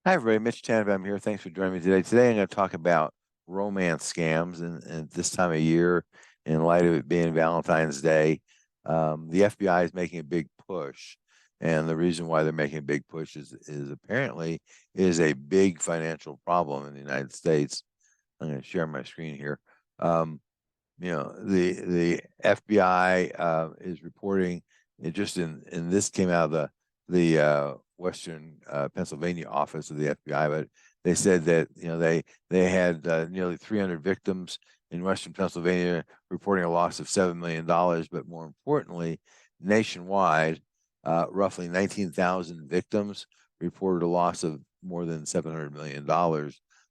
Hi, everybody. Mitch Tanenbaum here. Thanks for joining me today. Today, I'm going to talk about romance scams. And this time of year, in light of it being Valentine's Day, the FBI is making a big push. And the reason why they're making a big push is apparently is a big financial problem in the United States. I'm going to share my screen here. Um, the FBI is reporting it just in this came out of the Western Pennsylvania office of the FBI, but they said that they had nearly 300 victims in Western Pennsylvania, reporting a loss of $7 million. But more importantly, nationwide, roughly 19,000 victims reported a loss of more than $700 million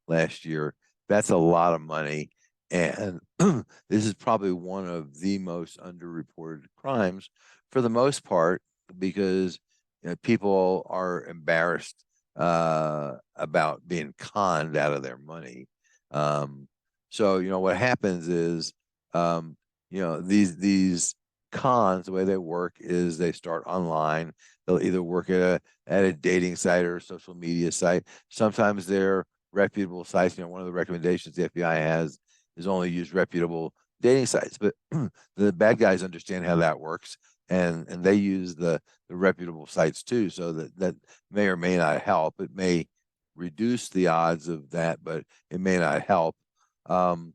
last year. That's a lot of money. And this is probably one of the most underreported crimes for the most part, because people are embarrassed about being conned out of their money. So what happens is, these cons, the way they work is they start online. They'll either work at a dating site or a social media site. Sometimes they're reputable sites. One of the recommendations the FBI has is only use reputable dating sites. But the bad guys understand how that works, and they use the reputable sites too. So that may or may not help. It may reduce the odds of that, but it may not help. And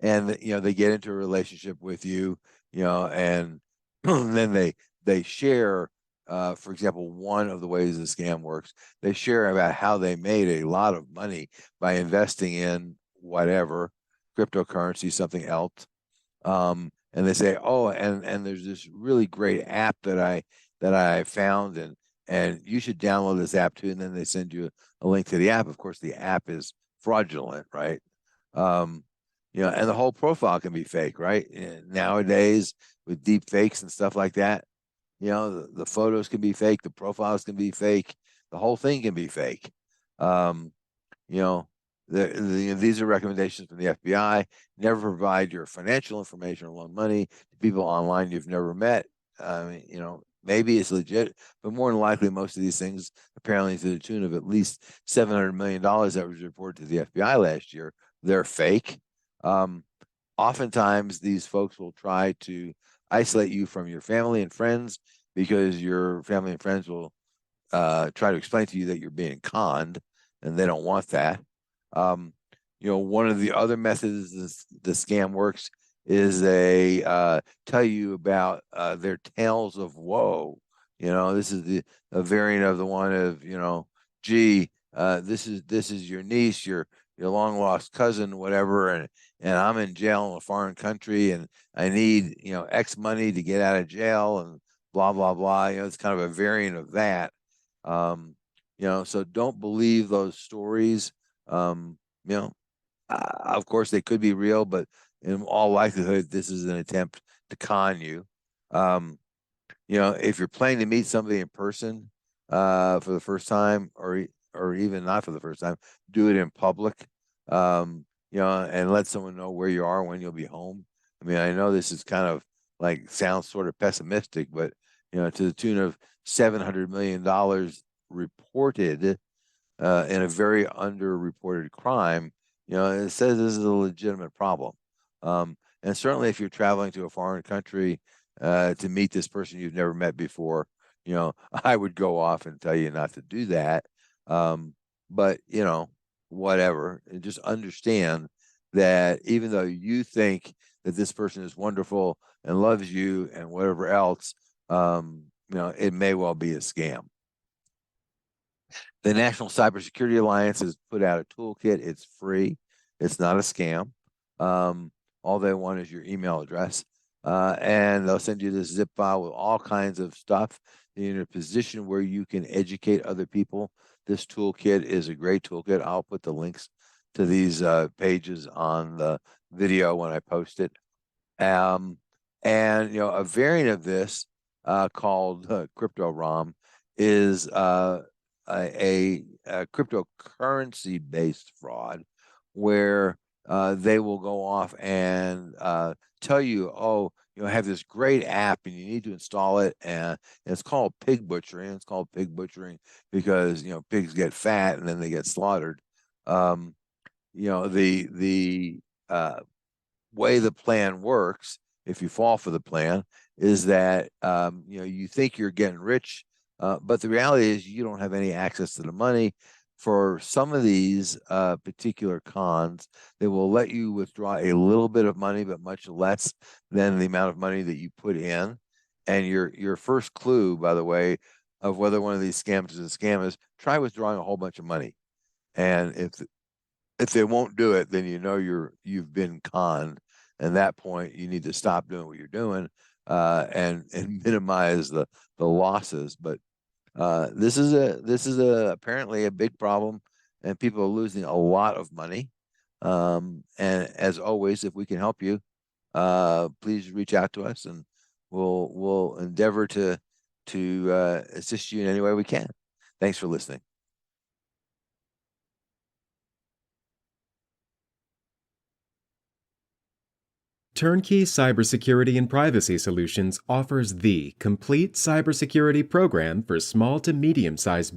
they get into a relationship with you, and then they share. For example, one of the ways the scam works, they share about how they made a lot of money by investing in whatever cryptocurrency, something else. And they say, oh, and there's this really great app that I found, and you should download this app too. And then they send you a link to the app. Of course, the app is fraudulent, right? Um, and the whole profile can be fake, right? And nowadays, with deep fakes and stuff like that, the photos can be fake, the profiles can be fake, the whole thing can be fake. Um, you know, these are recommendations from the FBI. Never provide your financial information or loan money to people online you've never met. I mean, maybe it's legit, but more than likely, most of these things, apparently to the tune of at least $700 million that was reported to the FBI last year, they're fake. Um, Oftentimes, these folks will try to isolate you from your family and friends, because your family and friends will try to explain to you that you're being conned, and they don't want that. Um, one of the other methods the scam works is they tell you about their tales of woe. This is a variant of the one of, gee, this is your niece, your long lost cousin, whatever, and I'm in jail in a foreign country, and I need X money to get out of jail, and blah blah blah. It's kind of a variant of that. So don't believe those stories. Um, of course, they could be real, but in all likelihood, this is an attempt to con you. Um, if you're planning to meet somebody in person for the first time, or even not for the first time, do it in public. And let someone know where you are when you'll be home. I mean, I know this is kind of like sounds sort of pessimistic, but to the tune of $700 million reported in a very underreported crime, it says this is a legitimate problem. And certainly, if you're traveling to a foreign country to meet this person you've never met before, I would go off and tell you not to do that. But whatever, and just understand that even though you think that this person is wonderful and loves you and whatever else, it may well be a scam. The National Cybersecurity Alliance has put out a toolkit. It's free. It's not a scam. All they want is your email address. And they'll send you this zip file with all kinds of stuff. You're in a position where you can educate other people. This toolkit is a great toolkit. I'll put the links to these pages on the video when I post it. And a variant of this called crypto ROM is a cryptocurrency based fraud, where they will go off and tell you, oh, I have this great app and you need to install it, and it's called pig butchering. It's called pig butchering because pigs get fat and then they get slaughtered. Um, the way the plan works, if you fall for the plan, is that you think you're getting rich, but the reality is you don't have any access to the money. For some of these particular cons, they will let you withdraw a little bit of money, but much less than the amount of money that you put in. And your first clue, by the way, of whether one of these scams is a scam is try withdrawing a whole bunch of money. And if they won't do it, then you've been conned. And at that point, you need to stop doing what you're doing and minimize the losses. But this is apparently a big problem, and people are losing a lot of money. And as always, if we can help you, please reach out to us, and we'll endeavor to assist you in any way we can. Thanks for listening. Turnkey Cybersecurity and Privacy Solutions offers the complete cybersecurity program for small to medium-sized